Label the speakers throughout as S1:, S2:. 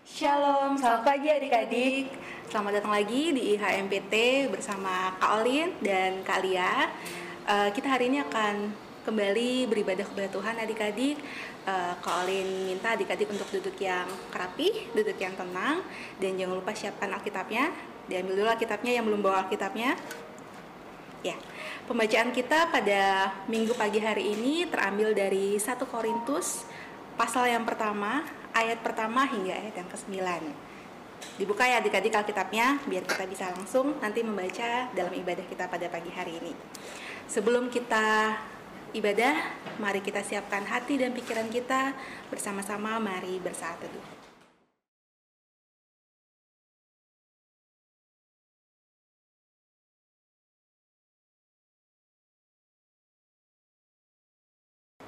S1: Shalom, selamat pagi adik-adik. Selamat datang lagi di IHMPT bersama Kak Olin dan Kak Lia. Kita hari ini akan kembali beribadah kepada Tuhan adik-adik. Kak Olin minta adik-adik untuk duduk yang rapi, duduk yang tenang, dan jangan lupa siapkan Alkitabnya. Diambil dulu Alkitabnya yang belum bawa Alkitabnya. Ya, pembacaan kita pada minggu pagi hari ini terambil dari 1 Korintus pasal yang pertama, ayat pertama hingga ayat yang ke-9. Dibuka ya adik-adik Alkitabnya biar kita bisa langsung nanti membaca dalam ibadah kita pada pagi hari ini. Sebelum kita ibadah, mari kita siapkan hati dan pikiran kita bersama-sama, mari bersaat teduh.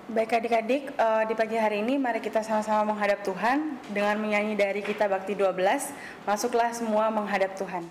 S2: Baik adik-adik, di pagi hari ini mari kita sama-sama menghadap Tuhan dengan menyanyi dari Kita Bakti 12, Masuklah Semua Menghadap Tuhan.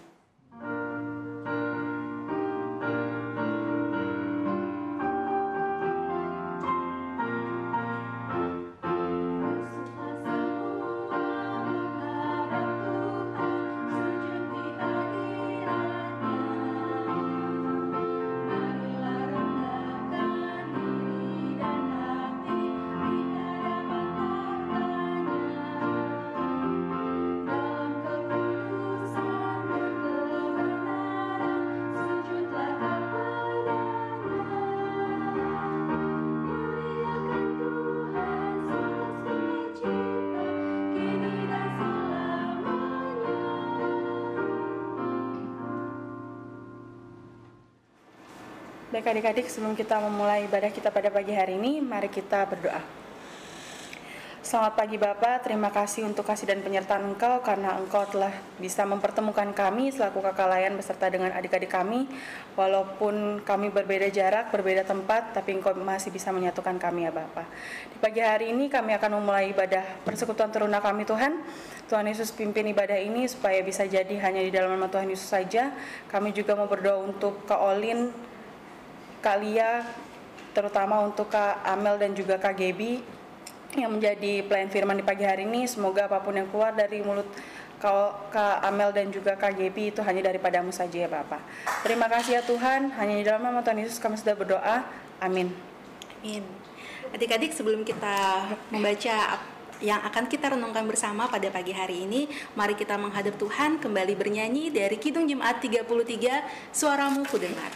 S2: Baik adik-adik, sebelum kita memulai ibadah kita pada pagi hari ini, mari kita berdoa. Selamat pagi Bapa, terima kasih untuk kasih dan penyertaan Engkau karena Engkau telah bisa mempertemukan kami selaku kakak layan beserta dengan adik-adik kami. Walaupun kami berbeda jarak, berbeda tempat, tapi Engkau masih bisa menyatukan kami ya Bapa. Di pagi hari ini kami akan memulai ibadah persekutuan teruna kami Tuhan. Tuhan Yesus pimpin ibadah ini supaya bisa jadi hanya di dalam nama Tuhan Yesus saja. Kami juga mau berdoa untuk Kak Olin, Kak Lia, terutama untuk Kak Amel dan juga Kak Gebi yang menjadi pelayan firman di pagi hari ini. Semoga apapun yang keluar dari mulut Kak Amel dan juga Kak Gebi itu hanya daripadamu saja ya Bapak. Terima kasih ya Tuhan, hanya di dalam nama Tuhan Yesus kami sudah berdoa, amin.
S1: Amin. Adik-adik, sebelum kita membaca yang akan kita renungkan bersama pada pagi hari ini, mari kita menghadap Tuhan kembali bernyanyi dari Kidung Jemaat 33, Suaramu Kudengar.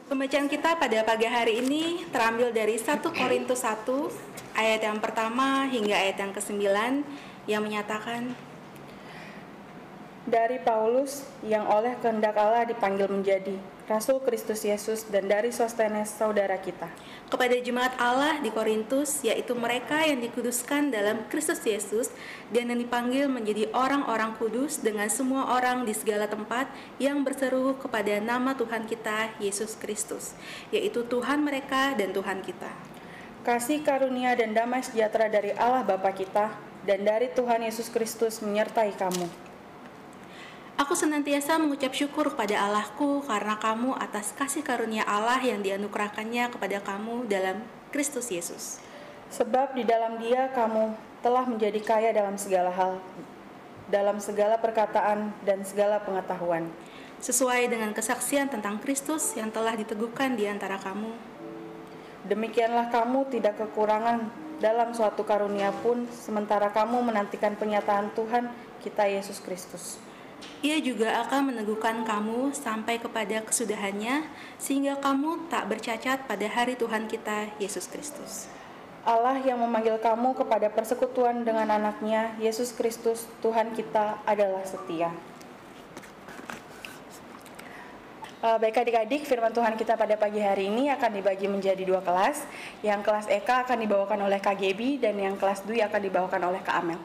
S1: Pembacaan kita pada pagi hari ini terambil dari 1 Korintus 1 ayat yang pertama hingga ayat yang ke-9 yang menyatakan,
S2: Dari Paulus yang oleh kehendak Allah dipanggil menjadi Rasul Kristus Yesus dan dari Sostenes saudara kita.
S1: kepada jemaat Allah di Korintus, yaitu mereka yang dikuduskan dalam Kristus Yesus dan yang dipanggil menjadi orang-orang kudus dengan semua orang di segala tempat yang berseru kepada nama Tuhan kita Yesus Kristus, yaitu Tuhan mereka dan Tuhan kita.
S2: Kasih karunia dan damai sejahtera dari Allah Bapa kita dan dari Tuhan Yesus Kristus menyertai kamu.
S1: Aku senantiasa mengucap syukur kepada Allahku karena kamu atas kasih karunia Allah yang dianugerahkannya kepada kamu dalam Kristus Yesus.
S2: Sebab di dalam Dia kamu telah menjadi kaya dalam segala hal, dalam segala perkataan dan segala pengetahuan.
S1: Sesuai dengan kesaksian tentang Kristus yang telah diteguhkan di antara kamu.
S2: Demikianlah kamu tidak kekurangan dalam suatu karunia pun, sementara kamu menantikan penyataan Tuhan kita Yesus Kristus.
S1: Ia juga akan meneguhkan kamu sampai kepada kesudahannya, sehingga kamu tak bercacat pada hari Tuhan kita, Yesus Kristus.
S2: Allah yang memanggil kamu kepada persekutuan dengan anaknya, Yesus Kristus, Tuhan kita adalah setia. Baik adik-adik, firman Tuhan kita pada pagi hari ini akan dibagi menjadi 2 kelas. Yang kelas EK akan dibawakan oleh Kak Gebi dan yang kelas Dwi akan dibawakan oleh Kak Amel.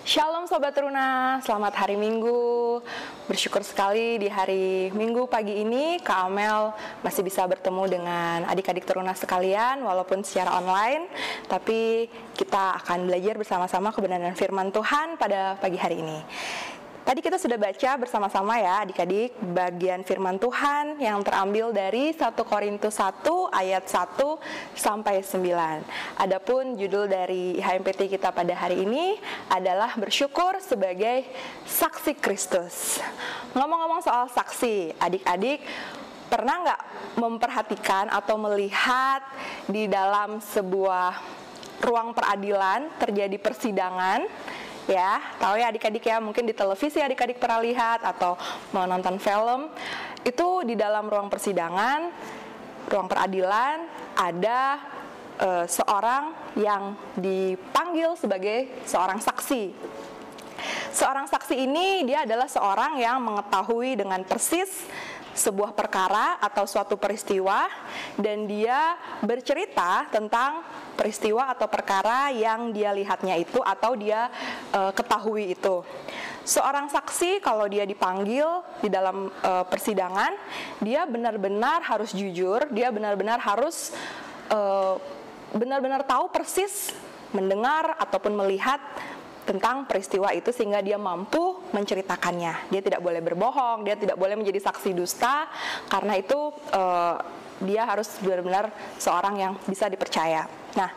S3: Shalom Sobat Teruna, selamat hari Minggu. Bersyukur sekali di hari Minggu pagi ini Kak Amel masih bisa bertemu dengan adik-adik Teruna sekalian walaupun secara online. Tapi kita akan belajar bersama-sama kebenaran firman Tuhan pada pagi hari ini. Tadi kita sudah baca bersama-sama ya adik-adik bagian firman Tuhan yang terambil dari 1 Korintus 1 ayat 1 sampai 9. Adapun judul dari HMPT kita pada hari ini adalah bersyukur sebagai saksi Kristus. Ngomong-ngomong soal saksi, adik-adik pernah nggak memperhatikan atau melihat di dalam sebuah ruang peradilan terjadi persidangan? Ya, tahu ya adik-adik ya, mungkin di televisi adik-adik pernah lihat atau mau nonton film. Itu di dalam ruang persidangan, ruang peradilan ada seorang yang dipanggil sebagai seorang saksi. Seorang saksi ini dia adalah seorang yang mengetahui dengan persis sebuah perkara atau suatu peristiwa dan dia bercerita tentang peristiwa atau perkara yang dia lihatnya itu atau dia ketahui itu. Seorang saksi kalau dia dipanggil di dalam persidangan, dia benar-benar harus jujur, dia benar-benar harus benar-benar tahu persis mendengar ataupun melihat tentang peristiwa itu sehingga dia mampu menceritakannya. Dia tidak boleh berbohong, dia tidak boleh menjadi saksi dusta, karena itu dia harus benar-benar seorang yang bisa dipercaya. Nah,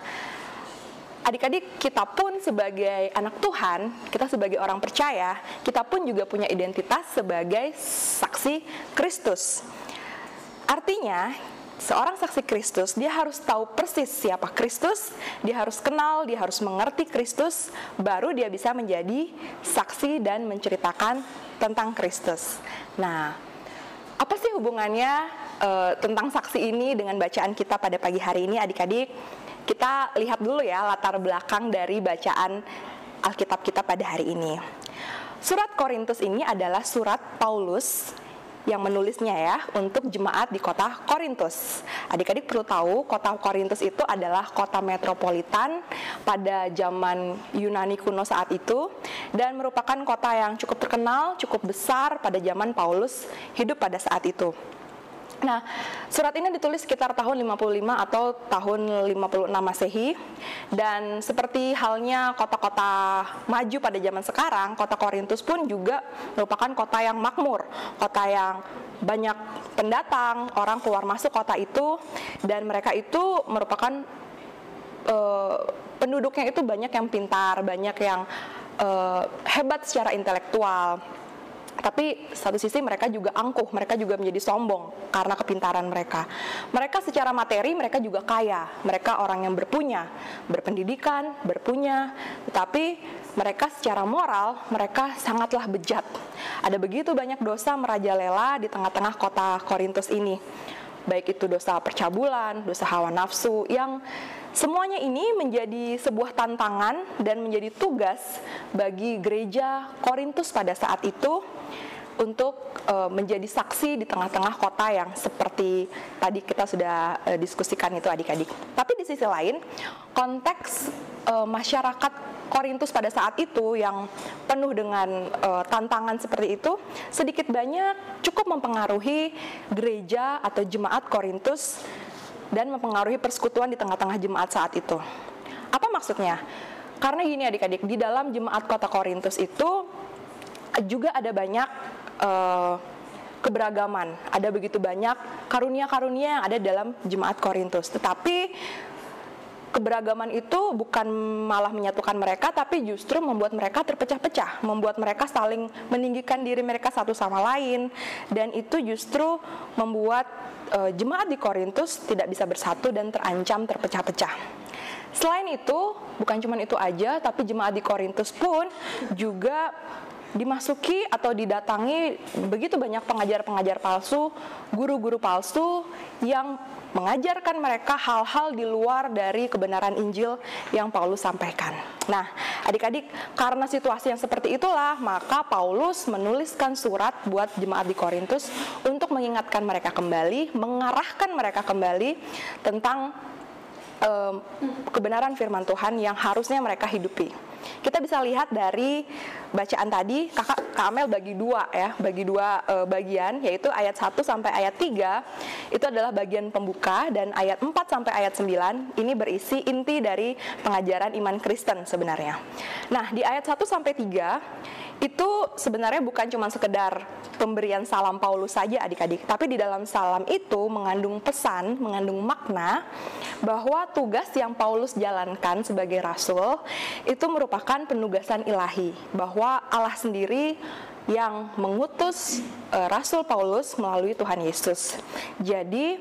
S3: adik-adik, kita pun sebagai anak Tuhan, kita sebagai orang percaya, kita pun juga punya identitas sebagai saksi Kristus. Artinya, seorang saksi Kristus, dia harus tahu persis siapa Kristus, dia harus kenal, dia harus mengerti Kristus, baru dia bisa menjadi saksi dan menceritakan tentang Kristus. Nah, apa sih hubungannya tentang saksi ini dengan bacaan kita pada pagi hari ini adik-adik? Kita lihat dulu ya latar belakang dari bacaan Alkitab kita pada hari ini. Surat Korintus ini adalah surat Paulus yang menulisnya ya untuk jemaat di kota Korintus. Adik-adik perlu tahu kota Korintus itu adalah kota metropolitan pada zaman Yunani kuno saat itu dan merupakan kota yang cukup terkenal, cukup besar pada zaman Paulus hidup pada saat itu. Nah, surat ini ditulis sekitar tahun 55 atau tahun 56 Masehi. Dan seperti halnya kota-kota maju pada zaman sekarang, kota Korintus pun juga merupakan kota yang makmur, kota yang banyak pendatang, orang keluar masuk kota itu, dan mereka itu merupakan penduduknya itu banyak yang pintar, banyak yang hebat secara intelektual. Tapi satu sisi mereka juga angkuh, mereka juga menjadi sombong karena kepintaran mereka. Mereka secara materi mereka juga kaya, mereka orang yang berpunya, berpendidikan, berpunya, tetapi mereka secara moral mereka sangatlah bejat. Ada begitu banyak dosa merajalela di tengah-tengah kota Korintus ini. Baik itu dosa percabulan, dosa hawa nafsu, yang semuanya ini menjadi sebuah tantangan dan menjadi tugas bagi gereja Korintus pada saat itu untuk menjadi saksi di tengah-tengah kota yang seperti tadi kita sudah diskusikan itu adik-adik. Tapi di sisi lain, konteks masyarakat Korintus pada saat itu yang penuh dengan tantangan seperti itu, sedikit banyak cukup mempengaruhi gereja atau jemaat Korintus dan mempengaruhi persekutuan di tengah-tengah jemaat saat itu. Apa maksudnya? Karena gini adik-adik, di dalam jemaat kota Korintus itu juga ada banyak keberagaman, ada begitu banyak karunia-karunia yang ada dalam jemaat Korintus. Tetapi keberagaman itu bukan malah menyatukan mereka, tapi justru membuat mereka terpecah-pecah, membuat mereka saling meninggikan diri mereka satu sama lain, dan itu justru membuat jemaat di Korintus tidak bisa bersatu dan terancam terpecah-pecah. Selain itu, bukan cuma itu aja, tapi jemaat di Korintus pun juga dimasuki atau didatangi begitu banyak pengajar-pengajar palsu, guru-guru palsu yang mengajarkan mereka hal-hal di luar dari kebenaran Injil yang Paulus sampaikan. Nah, adik-adik, karena situasi yang seperti itulah, maka Paulus menuliskan surat buat jemaat di Korintus untuk mengingatkan mereka kembali, mengarahkan mereka kembali tentang kebenaran firman Tuhan yang harusnya mereka hidupi. Kita bisa lihat dari bacaan tadi, Kak Amel bagi dua bagian, yaitu ayat 1 sampai ayat 3 itu adalah bagian pembuka, dan ayat 4 sampai ayat 9 ini berisi inti dari pengajaran iman Kristen sebenarnya. Nah, di ayat 1 sampai 3 itu sebenarnya bukan cuma sekedar pemberian salam Paulus saja adik-adik, tapi di dalam salam itu mengandung pesan, mengandung makna bahwa tugas yang Paulus jalankan sebagai rasul itu merupakan penugasan ilahi, bahwa Allah sendiri yang mengutus Rasul Paulus melalui Tuhan Yesus. Jadi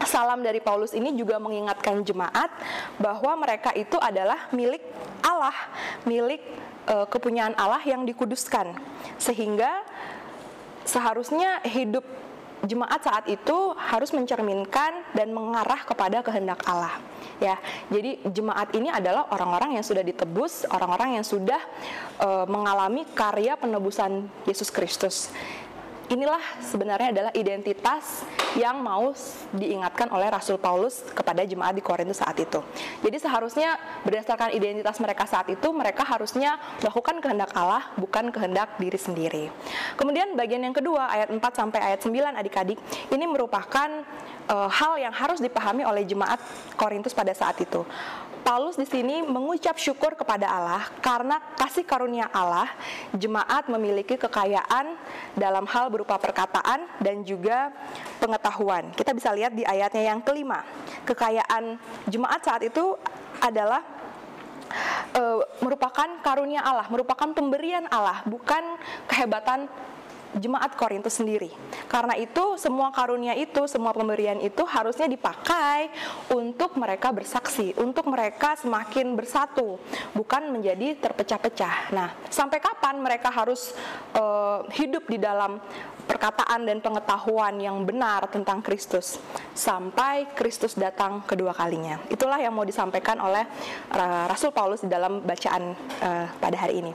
S3: salam dari Paulus ini juga mengingatkan jemaat bahwa mereka itu adalah milik Allah, milik kepunyaan Allah yang dikuduskan, sehingga seharusnya hidup jemaat saat itu harus mencerminkan dan mengarah kepada kehendak Allah. Ya, jadi jemaat ini adalah orang-orang yang sudah ditebus, orang-orang yang sudah mengalami karya penebusan Yesus Kristus. Inilah sebenarnya adalah identitas yang mau diingatkan oleh Rasul Paulus kepada jemaat di Korintus saat itu. Jadi seharusnya berdasarkan identitas mereka saat itu, mereka harusnya melakukan kehendak Allah, bukan kehendak diri sendiri. Kemudian bagian yang kedua, ayat 4 sampai ayat 9 adik-adik, ini merupakan hal yang harus dipahami oleh jemaat Korintus pada saat itu. Paulus di sini mengucap syukur kepada Allah karena kasih karunia Allah, jemaat memiliki kekayaan dalam hal berupa perkataan dan juga pengetahuan. Kita bisa lihat di ayatnya yang kelima. Kekayaan jemaat saat itu adalah merupakan karunia Allah, merupakan pemberian Allah, bukan kehebatan jemaat Korintus sendiri. Karena itu semua karunia itu, semua pemberian itu harusnya dipakai untuk mereka bersaksi, untuk mereka semakin bersatu, bukan menjadi terpecah-pecah. Nah, sampai kapan mereka harus hidup di dalam perkataan dan pengetahuan yang benar tentang Kristus? Sampai Kristus datang kedua kalinya. Itulah yang mau disampaikan oleh Rasul Paulus di dalam bacaan pada hari ini.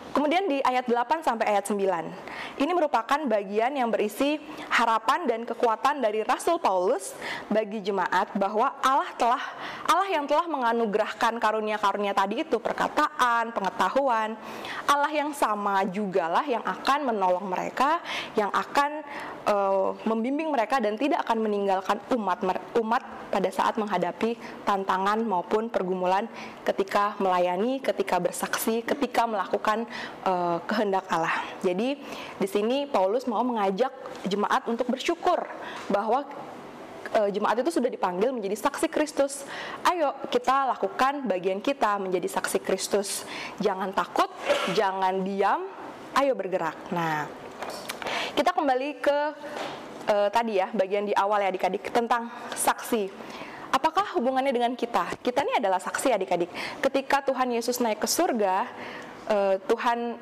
S3: Kemudian di ayat 8 sampai ayat 9, ini merupakan bagian yang berisi harapan dan kekuatan dari Rasul Paulus bagi jemaat bahwa Allah yang telah menganugerahkan karunia-karunia tadi itu, perkataan, pengetahuan, Allah yang sama jugalah yang akan menolong mereka, yang akan membimbing mereka dan tidak akan meninggalkan umat pada saat menghadapi tantangan maupun pergumulan ketika melayani, ketika bersaksi, ketika melakukan kehendak Allah. Jadi di sini Paulus mau mengajak jemaat untuk bersyukur bahwa jemaat itu sudah dipanggil menjadi saksi Kristus. Ayo kita lakukan bagian kita menjadi saksi Kristus. Jangan takut, jangan diam, ayo bergerak. Nah, kita kembali ke tadi ya, bagian di awal ya adik-adik tentang saksi. Apakah hubungannya dengan kita? Kita ini adalah saksi adik-adik. Ketika Tuhan Yesus naik ke surga, Tuhan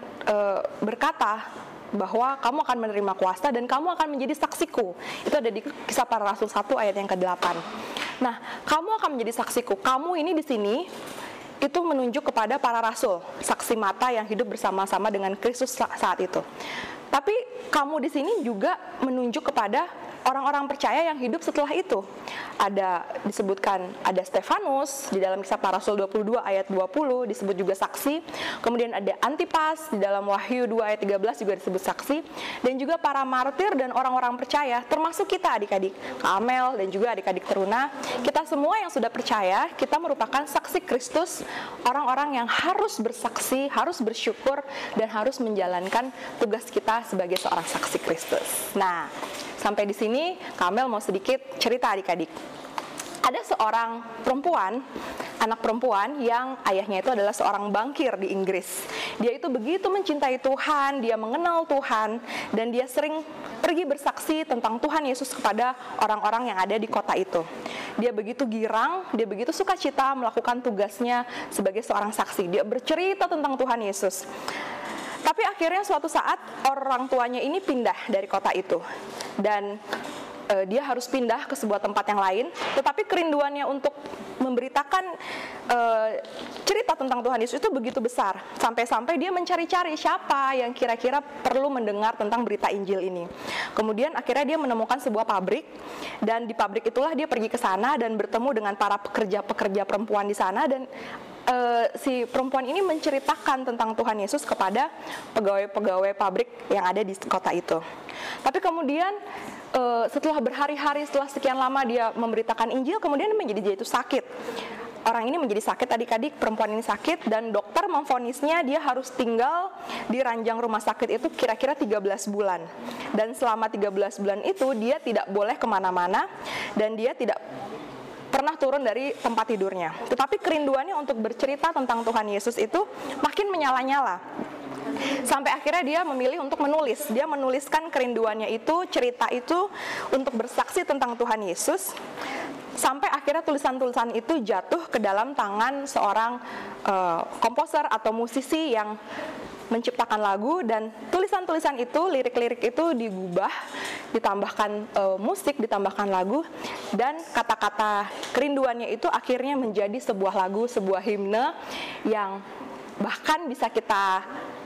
S3: berkata bahwa kamu akan menerima kuasa dan kamu akan menjadi saksiku. Itu ada di Kisah Para Rasul 1 ayat yang ke-8. Nah, kamu akan menjadi saksiku. Kamu ini di sini itu menunjuk kepada para rasul, saksi mata yang hidup bersama-sama dengan Kristus saat itu. Tapi kamu di sini juga menunjuk kepada orang-orang percaya yang hidup setelah itu. Disebutkan ada Stefanus di dalam Kisah Para Rasul 22 ayat 20 disebut juga saksi. Kemudian ada Antipas di dalam Wahyu 2 ayat 13 juga disebut saksi. Dan juga para martir dan orang-orang percaya, termasuk kita adik-adik, Kak Amel dan juga adik-adik Teruna. Kita semua yang sudah percaya, kita merupakan saksi Kristus, orang-orang yang harus bersaksi, harus bersyukur, dan harus menjalankan tugas kita sebagai seorang saksi Kristus. Nah, sampai di sini Kak Amel mau sedikit cerita adik-adik. ada seorang perempuan, anak perempuan yang ayahnya itu adalah seorang bankir di Inggris. Dia itu begitu mencintai Tuhan, dia mengenal Tuhan, dan dia sering pergi bersaksi tentang Tuhan Yesus kepada orang-orang yang ada di kota itu. Dia begitu girang, dia begitu sukacita melakukan tugasnya sebagai seorang saksi. Dia bercerita tentang Tuhan Yesus. Tapi akhirnya suatu saat orang tuanya ini pindah dari kota itu, dan dia harus pindah ke sebuah tempat yang lain. Tetapi kerinduannya untuk memberitakan cerita tentang Tuhan Yesus itu begitu besar, sampai-sampai dia mencari-cari siapa yang kira-kira perlu mendengar tentang berita Injil ini. Kemudian akhirnya dia menemukan sebuah pabrik, dan di pabrik itulah dia pergi ke sana dan bertemu dengan para pekerja-pekerja perempuan di sana, dan si perempuan ini menceritakan tentang Tuhan Yesus kepada pegawai-pegawai pabrik yang ada di kota itu. Tapi kemudian setelah berhari-hari, setelah sekian lama dia memberitakan Injil, kemudian dia jatuh sakit. Orang ini menjadi sakit, adik-adik, perempuan ini sakit, dan dokter memvonisnya dia harus tinggal di ranjang rumah sakit itu kira-kira 13 bulan. Dan selama 13 bulan itu dia tidak boleh kemana-mana, dan dia tidak pernah turun dari tempat tidurnya. Tetapi kerinduannya untuk bercerita tentang Tuhan Yesus itu makin menyala-nyala. Sampai akhirnya dia memilih untuk menulis. Dia menuliskan kerinduannya itu, cerita itu, untuk bersaksi tentang Tuhan Yesus. Sampai akhirnya tulisan-tulisan itu jatuh ke dalam tangan seorang komposer atau musisi yang menciptakan lagu, dan tulisan-tulisan itu, lirik-lirik itu digubah, ditambahkan musik, ditambahkan lagu, dan kata-kata kerinduannya itu akhirnya menjadi sebuah lagu, sebuah himne yang bahkan bisa kita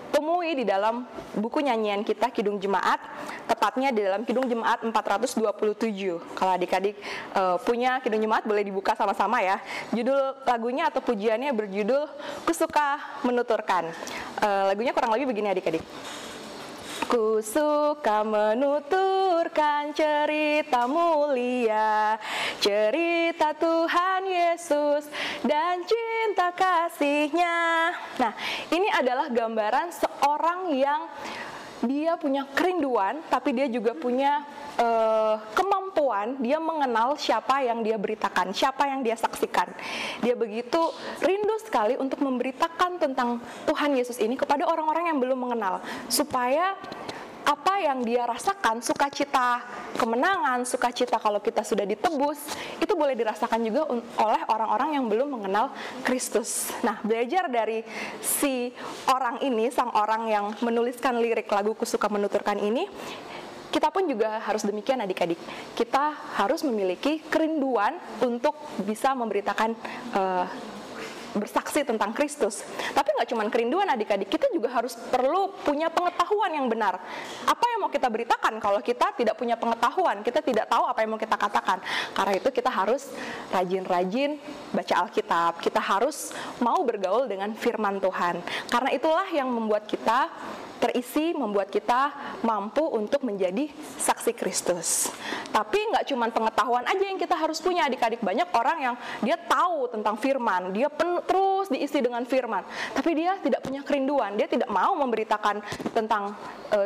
S3: temui di dalam buku nyanyian kita, Kidung Jemaat, tepatnya di dalam Kidung Jemaat 427. Kalau adik-adik punya Kidung Jemaat, boleh dibuka sama-sama ya. Judul lagunya atau pujiannya berjudul Ku Suka Menuturkan. Lagunya kurang lebih begini adik-adik. Ku suka menuturkan cerita mulia, cerita Tuhan Yesus dan cinta kasih-Nya. Nah, ini adalah gambaran seorang yang dia punya kerinduan, tapi dia juga punya kemampuan, dia mengenal siapa yang dia beritakan, siapa yang dia saksikan. Dia begitu rindu sekali untuk memberitakan tentang Tuhan Yesus ini kepada orang-orang yang belum mengenal, supaya apa yang dia rasakan, sukacita kemenangan, sukacita kalau kita sudah ditebus, itu boleh dirasakan juga oleh orang-orang yang belum mengenal Kristus. Nah, belajar dari si orang ini, sang orang yang menuliskan lirik lagu Ku Suka Menuturkan ini, kita pun juga harus demikian adik-adik. Kita harus memiliki kerinduan untuk bisa memberitakan bersaksi tentang Kristus. Tapi nggak cuma kerinduan adik-adik, kita juga harus perlu punya pengetahuan yang benar. Apa yang mau kita beritakan kalau kita tidak punya pengetahuan, kita tidak tahu apa yang mau kita katakan. Karena itu kita harus rajin-rajin baca Alkitab, kita harus mau bergaul dengan firman Tuhan. Karena itulah yang membuat kita terisi, membuat kita mampu untuk menjadi saksi Kristus. Tapi nggak cuma pengetahuan aja yang kita harus punya adik-adik. Banyak orang yang dia tahu tentang firman, dia terus diisi dengan firman, tapi dia tidak punya kerinduan, dia tidak mau memberitakan tentang,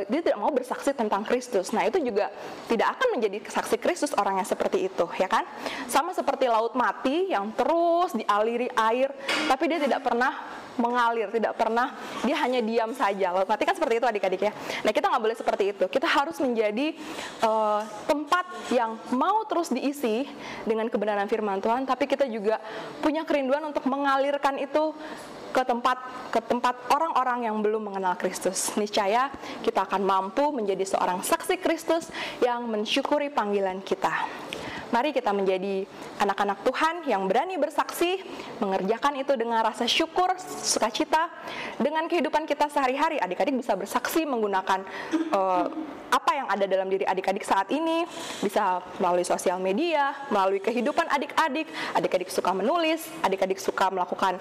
S3: dia tidak mau bersaksi tentang Kristus. Nah, itu juga tidak akan menjadi saksi Kristus orang yang seperti itu, ya kan? Sama seperti laut mati yang terus dialiri air, tapi dia tidak pernah mengalir, tidak pernah, dia hanya diam saja. Laut mati kan seperti itu adik-adik ya. Nah, kita nggak boleh seperti itu. Kita harus menjadi tempat yang mau terus diisi dengan kebenaran firman Tuhan, tapi kita juga punya kerinduan untuk mengalirkan itu ke tempat orang-orang yang belum mengenal Kristus. Niscaya kita akan mampu menjadi seorang saksi Kristus yang mensyukuri panggilan kita. Mari kita menjadi anak-anak Tuhan yang berani bersaksi, mengerjakan itu dengan rasa syukur, sukacita, dengan kehidupan kita sehari-hari. Adik-adik bisa bersaksi menggunakan apa yang ada dalam diri adik-adik saat ini, bisa melalui sosial media, melalui kehidupan adik-adik. Adik-adik suka menulis, adik-adik suka melakukan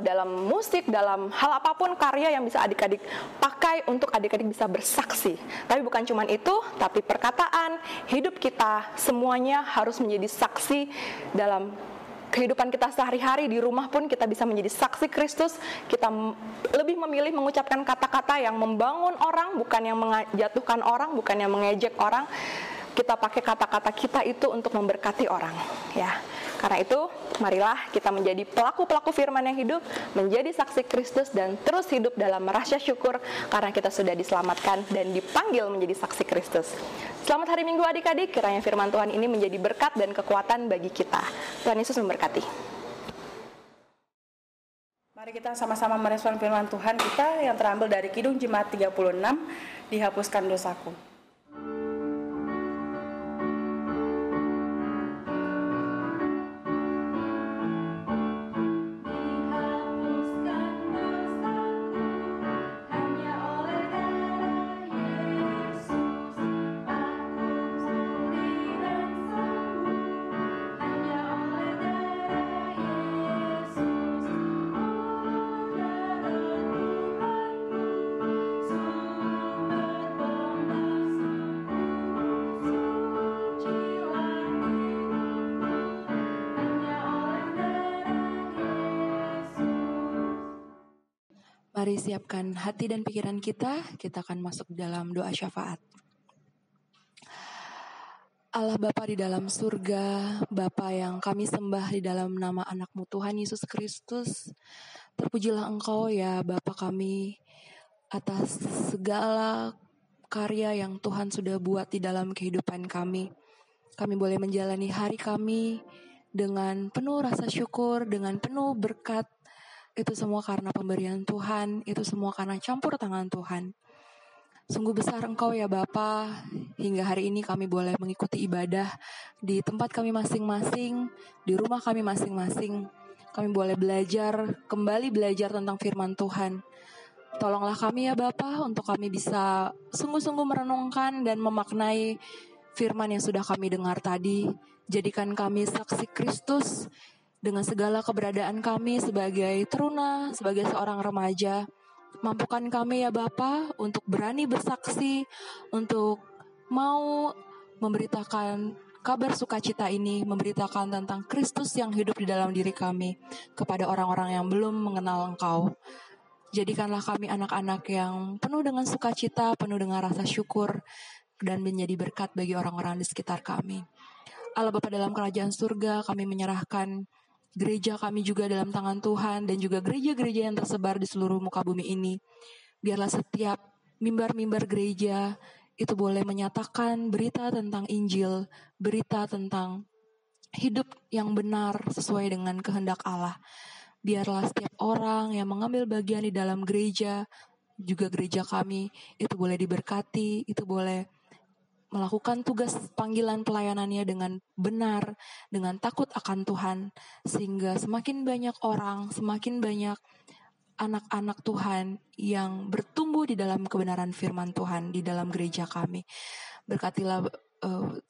S3: dalam musik, dalam hal apapun karya yang bisa adik-adik pakai untuk adik-adik bisa bersaksi. Tapi bukan cuma itu, tapi perkataan, hidup kita, semuanya harus menjadi saksi dalam kehidupan kita sehari-hari. Di rumah pun kita bisa menjadi saksi Kristus. Kita lebih memilih mengucapkan kata-kata yang membangun orang, bukan yang menjatuhkan orang, bukan yang mengejek orang. kita pakai kata-kata kita itu untuk memberkati orang, ya. Karena itu, marilah kita menjadi pelaku-pelaku firman yang hidup, menjadi saksi Kristus, dan terus hidup dalam rasa syukur karena kita sudah diselamatkan dan dipanggil menjadi saksi Kristus. Selamat hari Minggu adik-adik, kiranya firman Tuhan ini menjadi berkat dan kekuatan bagi kita. Tuhan Yesus memberkati.
S2: Mari kita sama-sama merespon firman Tuhan kita yang terambil dari Kidung Jemaat 36, dihapuskan dosaku.
S4: Mari siapkan hati dan pikiran kita akan masuk dalam doa syafaat. Allah Bapa di dalam surga, Bapa yang kami sembah di dalam nama anak-Mu Tuhan Yesus Kristus, terpujilah Engkau ya Bapa kami atas segala karya yang Tuhan sudah buat di dalam kehidupan kami. Kami boleh menjalani hari kami dengan penuh rasa syukur, dengan penuh berkat. Itu semua karena pemberian Tuhan, itu semua karena campur tangan Tuhan. Sungguh besar Engkau ya Bapa, hingga hari ini kami boleh mengikuti ibadah di tempat kami masing-masing, di rumah kami masing-masing. Kami boleh kembali belajar tentang firman Tuhan. Tolonglah kami ya Bapa, untuk kami bisa sungguh-sungguh merenungkan dan memaknai firman yang sudah kami dengar tadi. Jadikan kami saksi Kristus, dengan segala keberadaan kami sebagai teruna, sebagai seorang remaja. Mampukan kami ya Bapa untuk berani bersaksi, untuk mau memberitakan kabar sukacita ini, memberitakan tentang Kristus yang hidup di dalam diri kami kepada orang-orang yang belum mengenal Engkau. Jadikanlah kami anak-anak yang penuh dengan sukacita, penuh dengan rasa syukur, dan menjadi berkat bagi orang-orang di sekitar kami. Allah Bapa dalam kerajaan surga, kami menyerahkan gereja kami juga dalam tangan Tuhan, dan juga gereja-gereja yang tersebar di seluruh muka bumi ini. Biarlah setiap mimbar-mimbar gereja itu boleh menyatakan berita tentang Injil, berita tentang hidup yang benar sesuai dengan kehendak Allah. Biarlah setiap orang yang mengambil bagian di dalam gereja, juga gereja kami, itu boleh diberkati, itu boleh melakukan tugas panggilan pelayanannya dengan benar, dengan takut akan Tuhan, sehingga semakin banyak orang, semakin banyak anak-anak Tuhan yang bertumbuh di dalam kebenaran firman Tuhan di dalam gereja kami. Berkatilah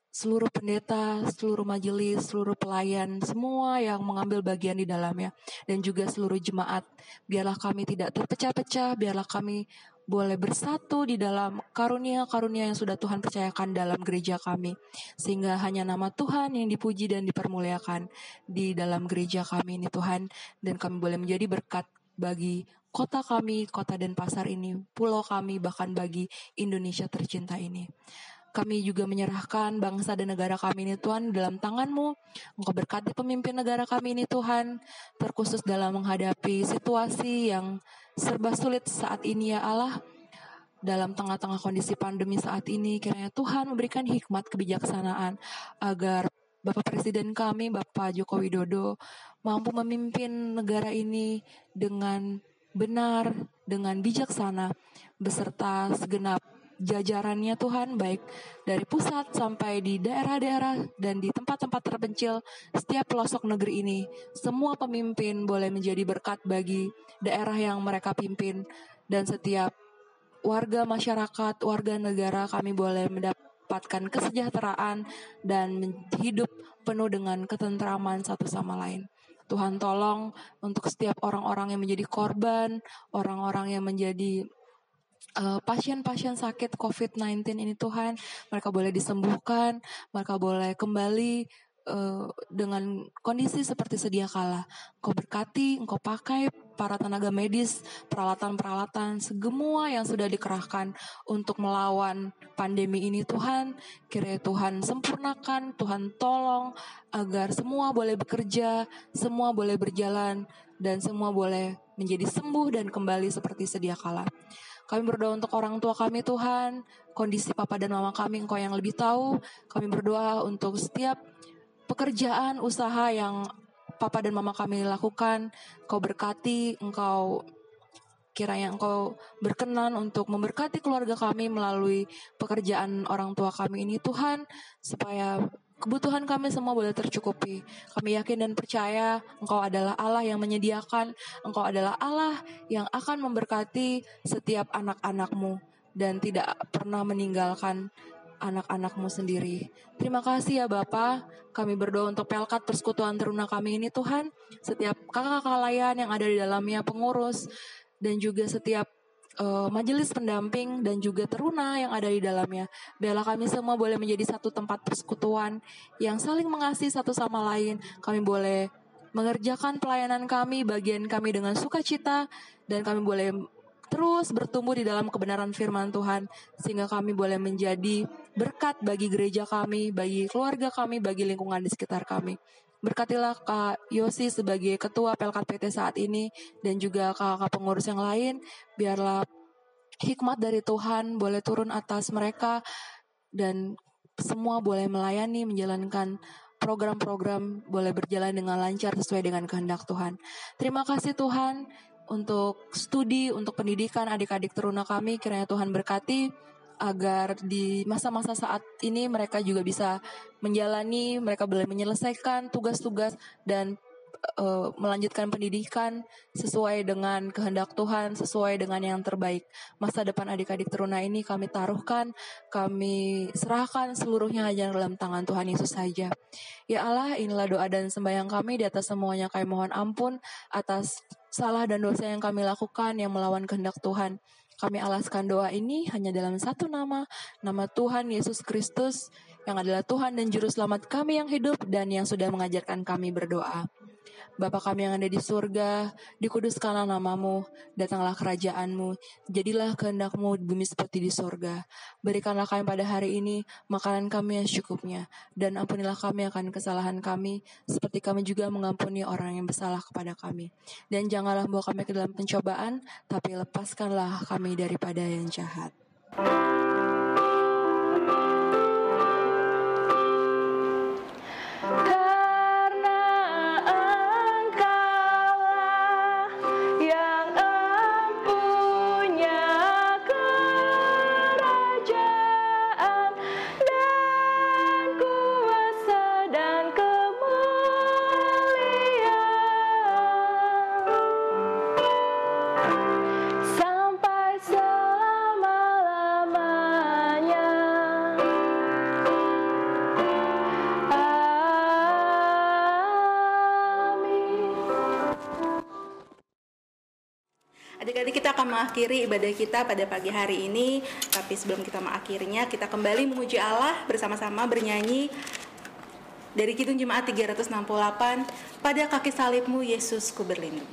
S4: seluruh pendeta, seluruh majelis, seluruh pelayan, semua yang mengambil bagian di dalamnya, dan juga seluruh jemaat. Biarlah kami tidak terpecah-pecah, biarlah kami boleh bersatu di dalam karunia-karunia yang sudah Tuhan percayakan dalam gereja kami, sehingga hanya nama Tuhan yang dipuji dan dipermuliakan di dalam gereja kami ini Tuhan, dan kami boleh menjadi berkat bagi kota kami, kota Denpasar ini, pulau kami, bahkan bagi Indonesia tercinta ini. Kami juga menyerahkan bangsa dan negara kami ini Tuhan dalam tangan-Mu. Engkau berkati pemimpin negara kami ini Tuhan, terkhusus dalam menghadapi situasi yang serba sulit saat ini ya Allah. Dalam tengah-tengah kondisi pandemi saat ini, kiranya Tuhan memberikan hikmat kebijaksanaan agar Bapak Presiden kami, Bapak Joko Widodo, mampu memimpin negara ini dengan benar, dengan bijaksana, beserta segenap jajarannya Tuhan, baik dari pusat sampai di daerah-daerah dan di tempat-tempat terpencil setiap pelosok negeri ini. Semua pemimpin boleh menjadi berkat bagi daerah yang mereka pimpin, dan setiap warga masyarakat, warga negara kami boleh mendapatkan kesejahteraan dan hidup penuh dengan ketentraman satu sama lain. Tuhan tolong untuk setiap orang-orang yang menjadi korban, orang-orang yang menjadi pasien-pasien sakit COVID-19 ini Tuhan, mereka boleh disembuhkan, mereka boleh kembali dengan kondisi seperti sedia kala. Engkau berkati, Engkau pakai para tenaga medis, peralatan-peralatan, semua yang sudah dikerahkan untuk melawan pandemi ini Tuhan, kiranya Tuhan sempurnakan, Tuhan tolong agar semua boleh bekerja, semua boleh berjalan, dan semua boleh menjadi sembuh dan kembali seperti sedia kala. Kami berdoa untuk orang tua kami Tuhan, kondisi papa dan mama kami Engkau yang lebih tahu. Kami berdoa untuk setiap pekerjaan, usaha yang papa dan mama kami lakukan. Engkau berkati, Engkau kiranya Engkau berkenan untuk memberkati keluarga kami melalui pekerjaan orang tua kami ini Tuhan, supaya kebutuhan kami semua boleh tercukupi. Kami yakin dan percaya Engkau adalah Allah yang menyediakan, Engkau adalah Allah yang akan memberkati setiap anak-anak-Mu dan tidak pernah meninggalkan anak-anak-Mu sendiri. Terima kasih ya Bapa. Kami berdoa untuk Pelkat Persekutuan Teruna kami ini Tuhan, setiap kakak-kakak layan yang ada di dalamnya, pengurus, dan juga setiap majelis pendamping dan juga teruna yang ada di dalamnya. Biarlah kami semua boleh menjadi satu tempat persekutuan yang saling mengasihi satu sama lain. Kami boleh mengerjakan pelayanan kami, bagian kami dengan sukacita, dan kami boleh terus bertumbuh di dalam kebenaran firman Tuhan, sehingga kami boleh menjadi berkat bagi gereja kami, bagi keluarga kami, bagi lingkungan di sekitar kami. Berkatilah Kak Yosi sebagai Ketua Pelkat PT saat ini, dan juga kakak pengurus yang lain. Biarlah hikmat dari Tuhan boleh turun atas mereka, dan semua boleh melayani, menjalankan program-program, boleh berjalan dengan lancar sesuai dengan kehendak Tuhan. Terima kasih Tuhan untuk studi, untuk pendidikan adik-adik teruna kami. Kiranya Tuhan berkati, agar di masa-masa saat ini mereka juga bisa menjalani, mereka boleh menyelesaikan tugas-tugas dan melanjutkan pendidikan sesuai dengan kehendak Tuhan, sesuai dengan yang terbaik. Masa depan adik-adik teruna ini kami taruhkan, kami serahkan seluruhnya hanya dalam tangan Tuhan Yesus saja. Ya Allah, inilah doa dan sembahyang kami. Di atas semuanya kami mohon ampun atas salah dan dosa yang kami lakukan yang melawan kehendak Tuhan. Kami alaskan doa ini hanya dalam satu nama Tuhan Yesus Kristus, yang adalah Tuhan dan Juru Selamat kami yang hidup dan yang sudah mengajarkan kami berdoa. Bapa kami yang ada di surga, dikuduskanlah nama-Mu, datanglah kerajaan-Mu, jadilah kehendak-Mu di bumi seperti di surga. Berikanlah kami pada hari ini makanan kami yang secukupnya, dan ampunilah kami akan kesalahan kami, seperti kami juga mengampuni orang yang bersalah kepada kami. Dan janganlah bawa kami ke dalam pencobaan, tapi lepaskanlah kami daripada yang jahat.
S1: Adik-adik, kita akan mengakhiri ibadah kita pada pagi hari ini. Tapi sebelum kita mengakhirinya, kita kembali memuji Allah bersama-sama bernyanyi dari Kidung Jemaat 368, Pada Kaki Salib-Mu Yesus ku berlindung.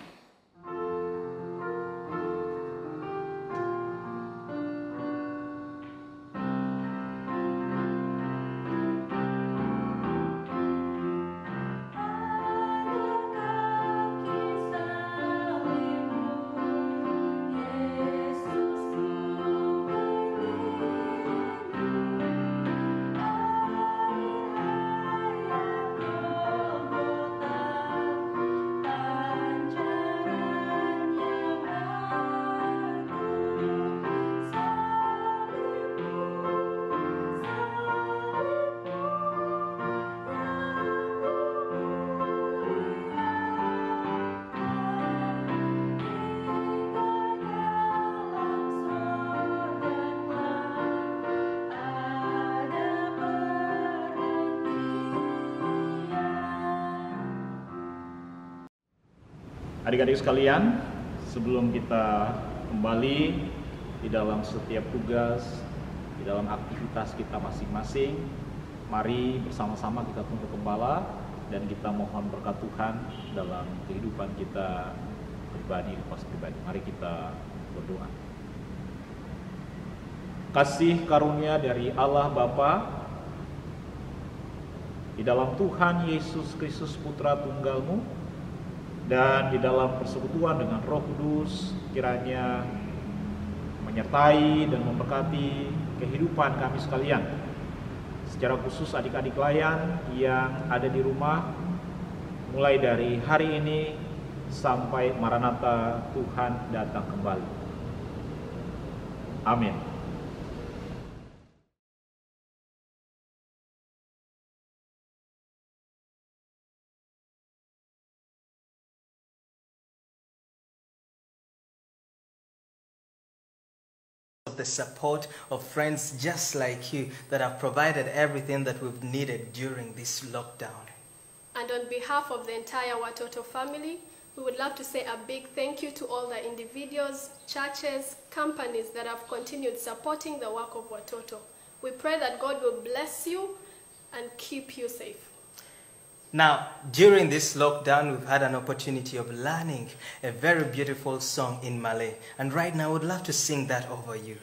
S5: Adik-adik sekalian, sebelum kita kembali di dalam setiap tugas, di dalam aktivitas kita masing-masing, mari bersama-sama kita tunduk kepala dan kita mohon berkat Tuhan dalam kehidupan kita pribadi lepas pribadi. Mari kita berdoa. Kasih karunia dari Allah Bapa, di dalam Tuhan Yesus Kristus Putra Tunggal-Mu, dan di dalam persekutuan dengan Roh Kudus, kiranya menyertai dan memberkati kehidupan kami sekalian. Secara khusus adik-adik layan yang ada di rumah, mulai dari hari ini sampai Maranatha Tuhan datang kembali. Amin.
S6: The support of friends just like you that have provided everything that we've needed during this lockdown.
S7: And on behalf of the entire Watoto family, we would love to say a big thank you to all the individuals, churches, companies that have continued supporting the work of Watoto. We pray that God will bless you and keep you safe.
S6: Now, during this lockdown, we've had an opportunity of learning a very beautiful song in Malay. And right now, I would love to sing that over you.